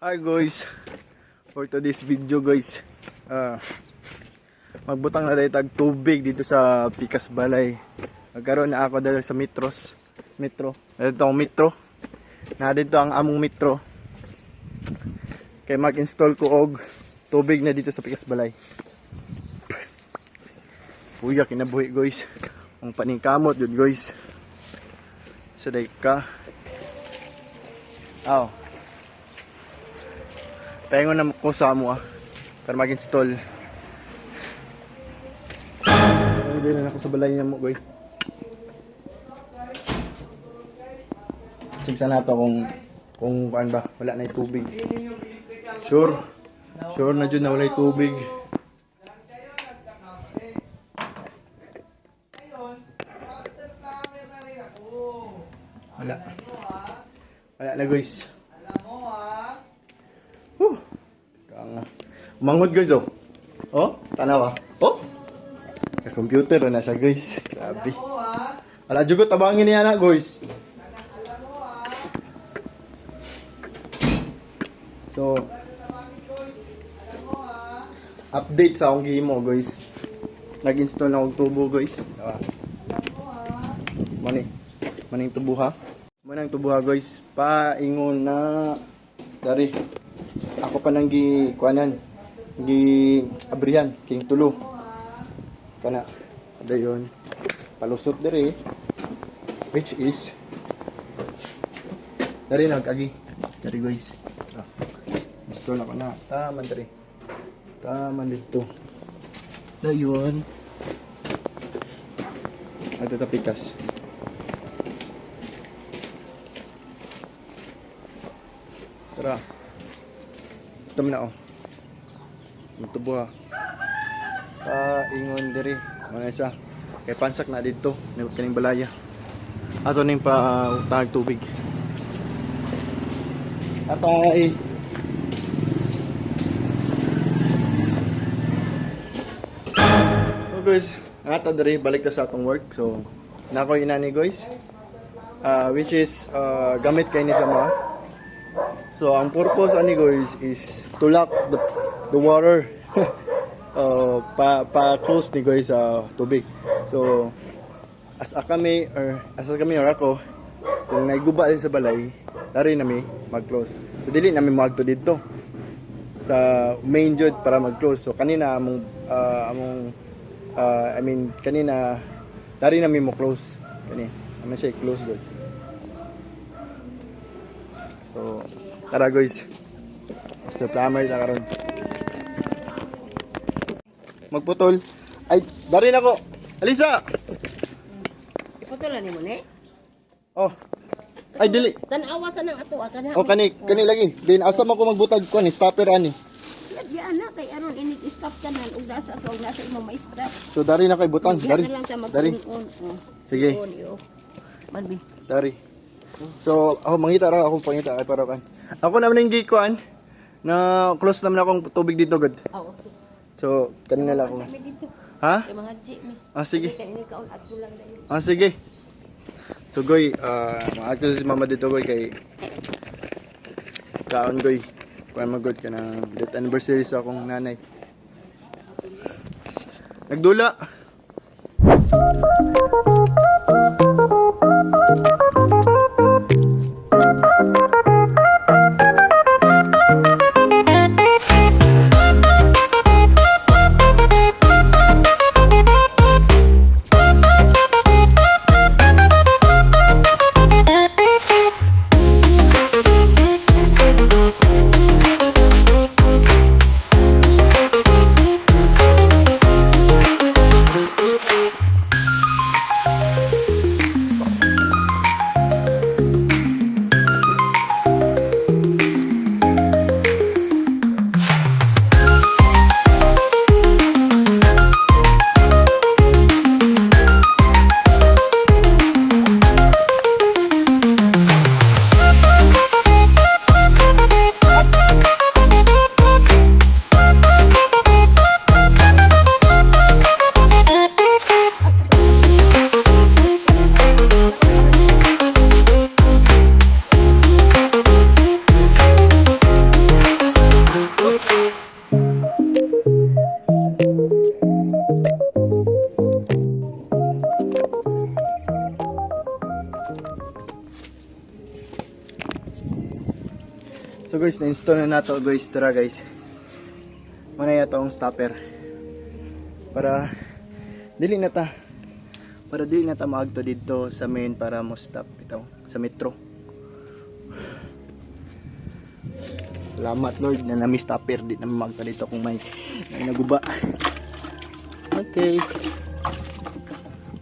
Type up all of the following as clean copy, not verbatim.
Hi guys, for today's video guys, magbutang na tayo tag tubig dito sa Pikas Balay. Nagkaroon na ako dahil sa metro. Dito ang metro. Na dito ang among metro. Kaya mag-install ko og tubig na dito sa Pikas Balay. Kuya kinabuhi guys. Ang paningkamot yun guys. Saday ka. Aw. Pahingon na ko sa amo para mag-install. Nagay na ako sa balay niya mo, goy. Sigsa na to kung paan ba, wala na yung tubig. Sure na dyan na wala yung tubig. Wala na guys. Mangod guys oh. Oh, tanawa. Oh. Sa computer na siya guys. Grabe. Wala jugot tabangin niya na guys. So update sa akong gimo guys. Nag-install na akong tubo guys. Maning tubo ha. Manang tubo ha guys. Paingon na dari. Ako pa nang kuanan. Abrihan king tulo kana dayon palusot diri which is dari nagagi dari guys install ako na taman dito dayon ato tapikas tara ito na oh tubo ha. Ingon diri. Mga isa. Kay pansak na dito. Nabot kaning balaya. Ato ning tag tubig. Atay. So guys, ato diri balik ta sa atong work. So nako inani guys. Which is gamit kay ni sa mga. So ang purpose ani guys is to lock the water pa-close ni guys sa tubig. So as kami or ako kung naiguba din sa balay, dari nami mag-close. So dili nami magto dito sa main jud para mag-close. So kanina kanina dari nami mo close. Kani, amo siya close good. So tara guys. Master plumber ta karon. Magputol. Ay, dari na ko. Alisa! Iputulan ni mo ni? Oh. Ay, dili. Tanawa sa nang ato kana. Oh, kani lagi. Din asa man ko magbutag ko ni stopper ani. Lagyan na kay aron ini stop tanan ug nasa ato ug nasa imo ma-stop. So dari na kay butang, dari. Dari. Sige. Malbi. Dari. So, ako mangita ra akong pangita kay para kan. Ako naman ning gikuan na close naman akong tubig dito gud. Oh, okay. So, kanina lang ako. Ha? Kay mga G mi. Sige. Kay ini kaon ato lang dayon. Sige. So, goy, maagto si mama dito, goy, kay kaon, goy. Kaya mag-good ka ng death anniversary sa akong nanay. Nagdula. So guys, na-install na nato guys. Tara guys. Muna yato ang stopper. Para dili na ta. Para dili na ta maagto dito sa main para mo stop ito sa metro. Salamat Lord na nami stopper di na maagto dito kung may naguba. Okay.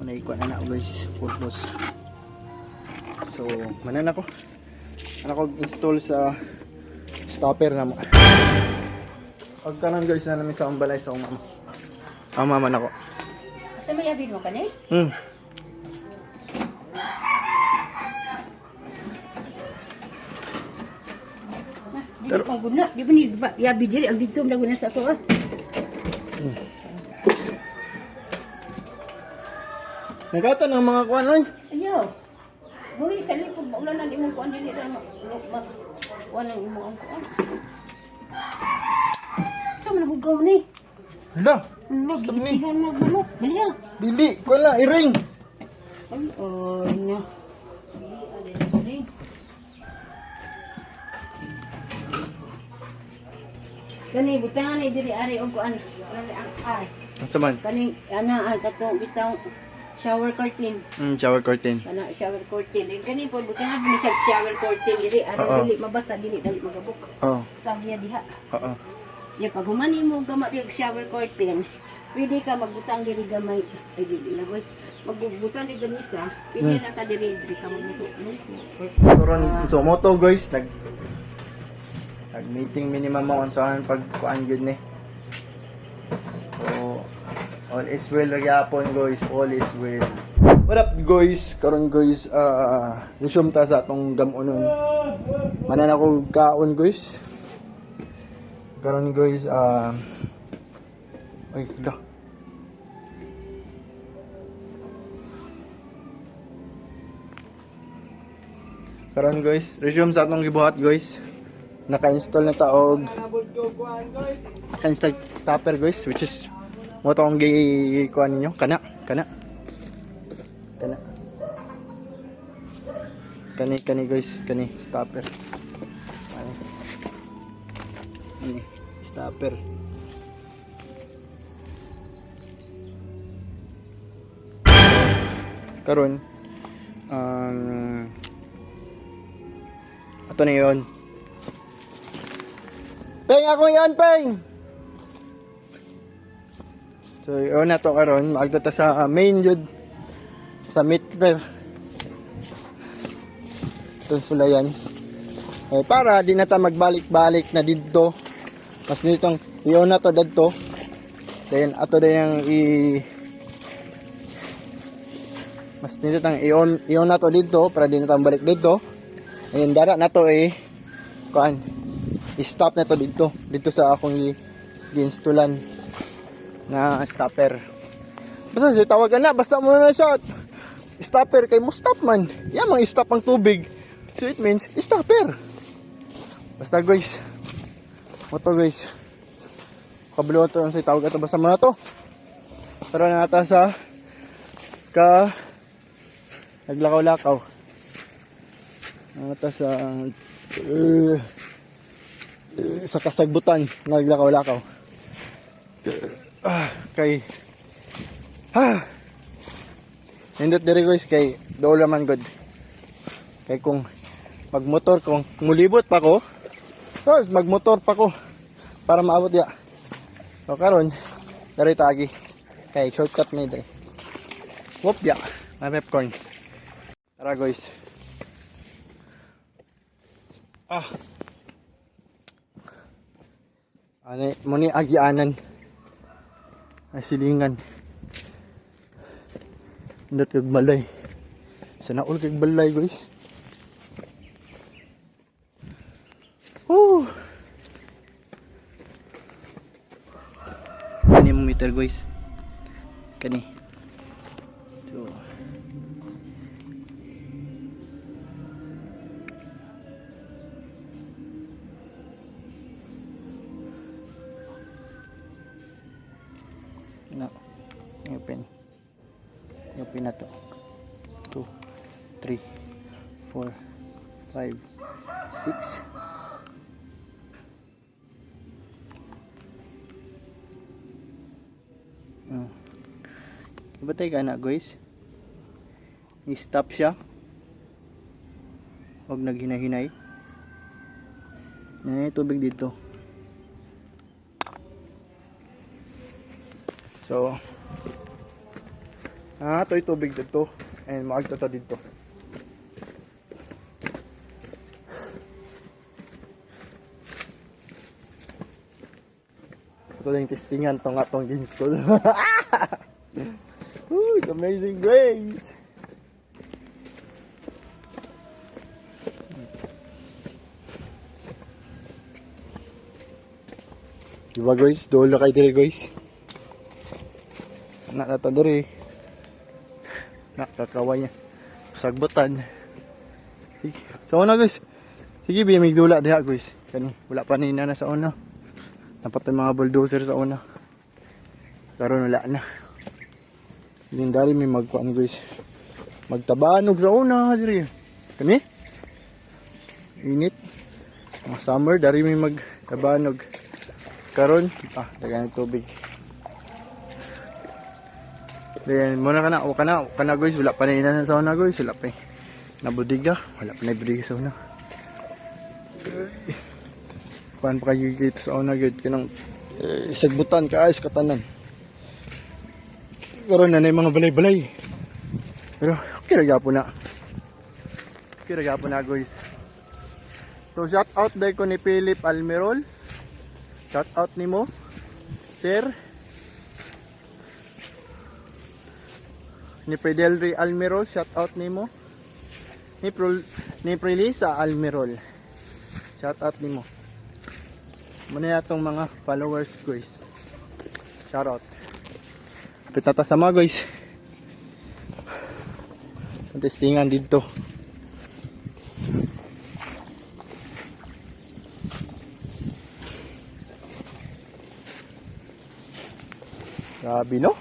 Muna ikuha na guys. Purpose. So, manan ako. Ano ko install sa stopper na mo. Pagkanan guys na namin sa ang balay sa mama. Ang mama na ko. Asa may abin mo ka ni? Pero pang guna, di ba ni ba yabi diri ang dito na guna sa to ah. Nagatan ang mga kuan oy. Ayo. Muri sa lipod maulan na imong kuan dili ra mag kuan ang imong kuan. Sa man bugaw ni. Hala. Ano gitihan na bulo. Baliya. Dili, kuan lang iring. Ay, oh, nya. Kani butangan ni diri ari og kuan. Ang ay. Asa man? Kani ana kato bitaw shower curtain. Shower curtain. Kana shower curtain. Kani po butangan ni siya shower curtain diri Oo. aron dili mabasa dili dali magabok. Oh. Sabiya diha. Oo. Ya pag humani mo gama yung shower curtain, pwede ka magbutang diri gamay. Ay dili na boy. Magbutang diri ganisa, pwede na ka diri ka magbuto. Turon so moto guys nag meeting minimum mo unsahan pag kuan gyud ni. So all is well gyapon guys, all is well. What up guys? Karon guys resume ta sa atong gamonon. Manan ako kaon guys. Karon guys ay hala. Karon guys, resume sa atong gibuhat guys. Naka-install na ta og naka-install stopper guys, which is mo tong gi-kuan ninyo kana kani guys, kani stopper. Ani stopper. Karon ato na yun. Peng, ako yan, Peng! So, yun na to karon. Maagto ta sa main jud. Sa meter. Itong sulayan. Eh, para di na ta magbalik-balik na dito. Mas nitong iyon na to dadto. Then, ato din yung mas nito tang iyon na to dito. Para di na ta balik dito. Ayun, dara na to kuan. I-stop na to dito sa akong gi-installan na stopper. Basta siya tawagan na, basta mo na siya stopper kay mo stop man. Yan mang i-stop ang tubig. So it means stopper. Basta guys. Moto guys. Kabalo to ang sa tawag ato basta mo na to. Para na ata sa naglakaw-lakaw. Ata sa kasagbutan naglakaw-lakaw. Kay nindot diri guys kay dool man good. Kay kung magmotor kung mulibot pa ko, tapos magmotor pa ko para maabot ya. So karon dari tagi kay shortcut ni diri. Whoop ya, may popcorn. Tara guys. Ano muni agianan. Ay silingan. Ndot kag balay. Sana all kag balay guys. Kani mo meter guys. Kani. So na open na to 2 3 4 5 6 Batay ka na guys. I-stop siya. Huwag naghinahinay. Tubig dito. So, ito'y tubig dito. And maagtata dito. Ito yung testingan tong atong install. It's amazing grace. Diba guys, dolo kay dire guys. Nakata dire. Nakakawa niya. Sagbutan. Sige. Sa una guys. Sige, biyamig dula diha guys. Kani, wala pa nina na sa una. Dapat yung mga bulldozer sa una. Karon wala na. Lindari may magkuan guys. Magtabanog sa una dire. Kani? Init. Mga summer dari may magtabanog. Karon, dagan tubig. Then muna kana guys, wala pa na ina sa una guys, wala pa. Nabudiga, wala pa na budiga sa una. Kuan pa kayo dito sa una gud kanang sagbutan ka ayos katanan. Karon na mga balay-balay. Pero okay ra gyapon na. Okay ra gyapon na guys. So shout out day ko ni Philip Almirol. Shout out nimo, sir. Ni Predelri Almirol, shout out nimo. Ni Prelisa Almirol. Shout out nimo. Muna yatong mga followers guys. Shout out. Pitata sama guys. Ang testingan dito. Grabe no?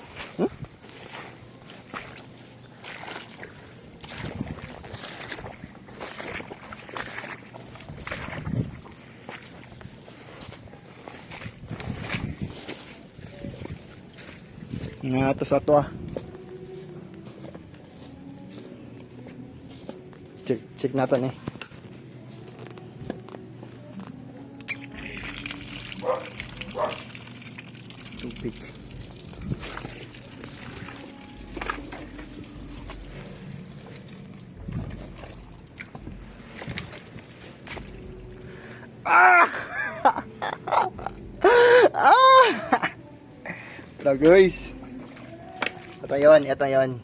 Ngatas ato Check natin tubig. Ito guys. Ito yun. Yan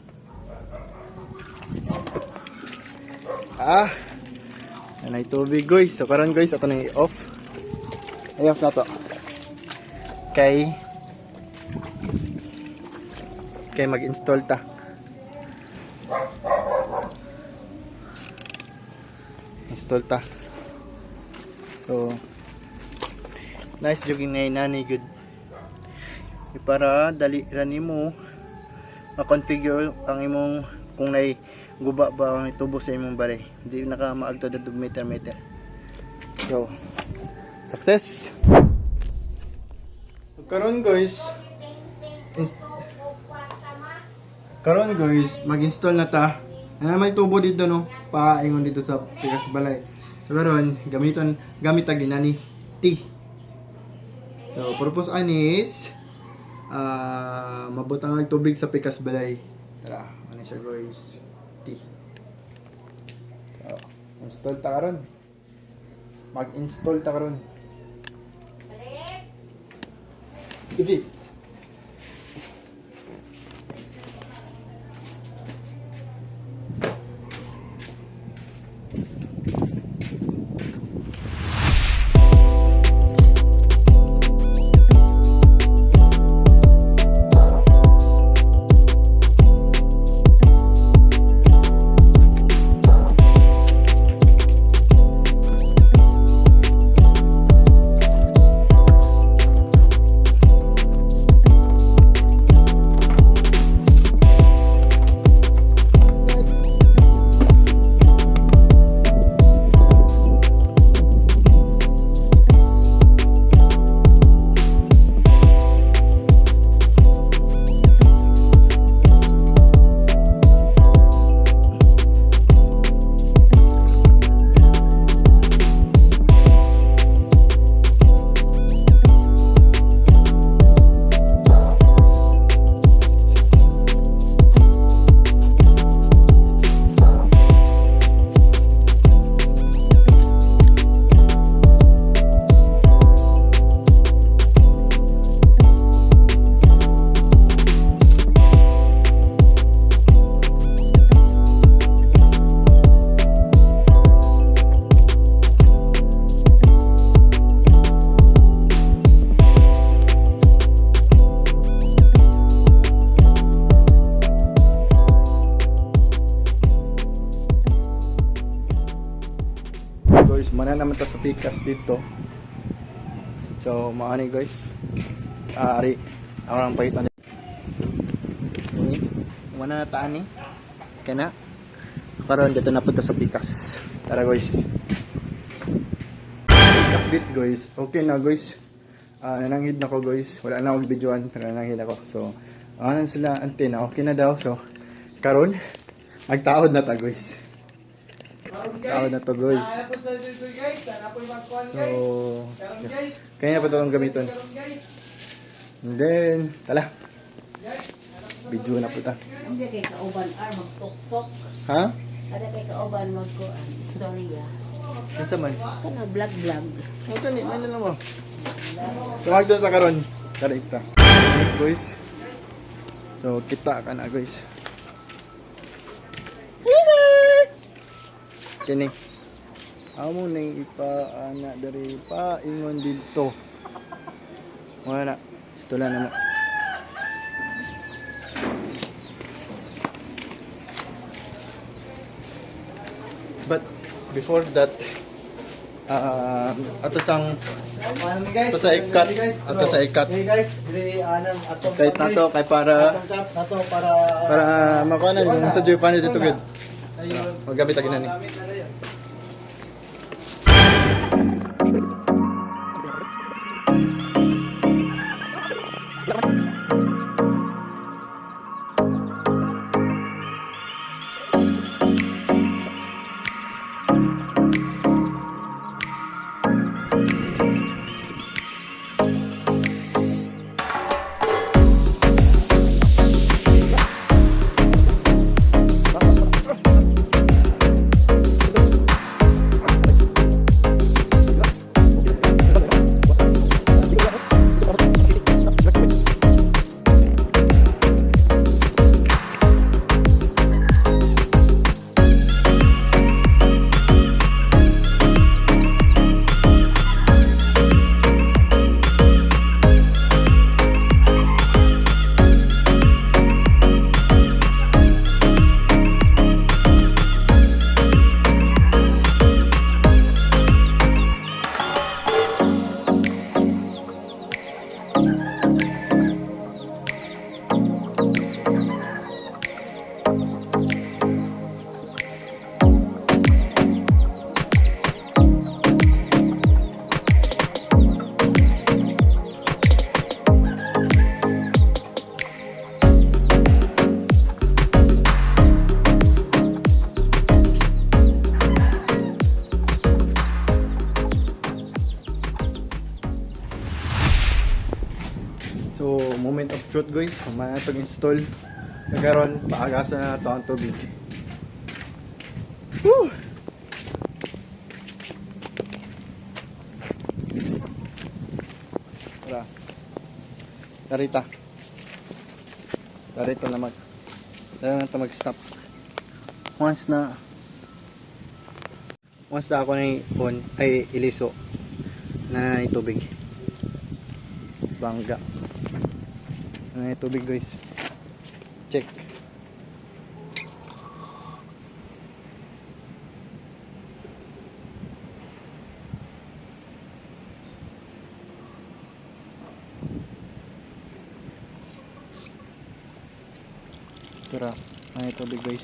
ay tubig guys. So karon guys, ito na i-off. I-off na to. Okay mag-install ta. So nice jogging na inani good. Para dali ra nimo ma-configure ang imong kung nay guba ba ang tubo sa imong balay. Hindi naka maagto da meter. So success. So, karon guys mag-install na ta. May tubo dito no, paingon dito sa pikas balay. So karon gamit ginani T. So purpose anis mabutang ang tubig sa pikas balay. Tara, ano siya guys? T. So, install ta karon. Mag-install ta karon. Ibi. pikas dito. So, maani guys. Ari, ako lang pahit na. Ini, umana na taan ni. Kaya na. Karoon, dito na punta sa pikas. Tara guys. Update guys. Okay na guys. Nananghid na ko guys. Wala na akong videoan. Pero nananghid ako. So, ano sila antena. Okay na daw. So, karoon. Magtaod na ta guys. Taod na to guys. So, kaya na pa itong gamiton. And then, tala. Video na po ta. Hindi kay kauban mag-sok-sok. Ha? Kada kay kauban magkuan istorya. Ano sa man? Kana vlog. Ito ni, ano na mo? Tumag doon sa karon. Tara ita. Guys. So, kita ka na guys. Kini. Amo na ipa dari pa ingon dito. Wala na. Istula na mo. But before that, ato sa ikat, Hey guys, dili anang atong kahit nato kay para nato para makuanan yung sa Japan dito gud. ayun. Maggamit agin ni. Gamit na dayo. So, moment of truth guys, kumana itong install. Kagaron, paagasan na ito ang tubig. Woo! Tara. Tarita. Tarita na mag-stop. Once na ako na on ay iliso na tubig. Bangga. Ano yung tubig guys? Check. Tara. Ano yung tubig guys?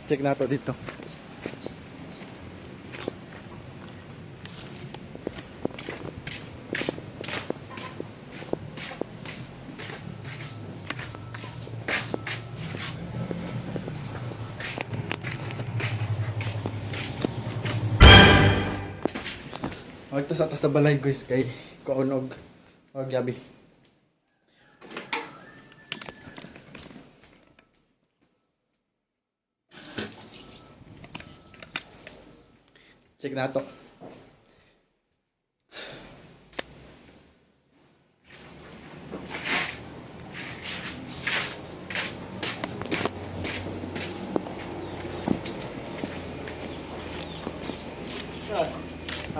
Check na to dito. Magtas atas sa balay guys kay kaunog gabi. Check na to.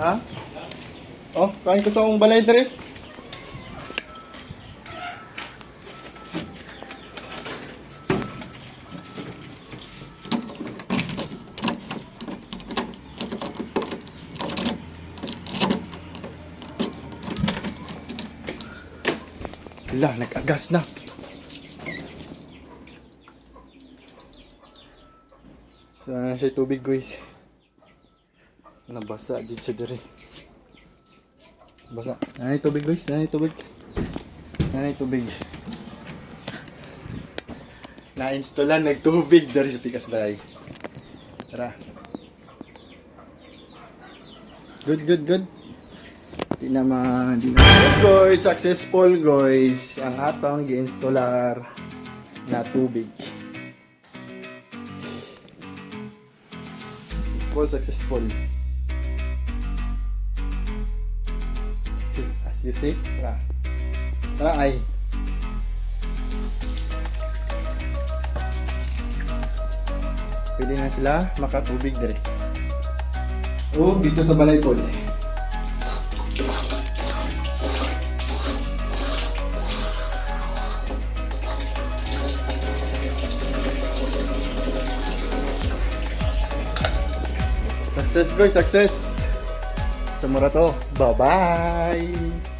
Ha? Oh, kain ko sa akong balay dere. Wala, nag-agas na. So, siya tubig guys. Nabasa dito siya diri. Basa. Nanay tubig guys, nanay tubig. Nanay tubig. Na-installan nagtubig dari sa pikas balay. Tara. Good, good, good. Di na. Good guys, successful guys. Ang atong gi-installar na tubig. Successful. As you see, tara. Tara ay. Pwede na sila makatubig dire. Oh, dito sa balay po. Success guys, success! Sa mura to. Bye-bye!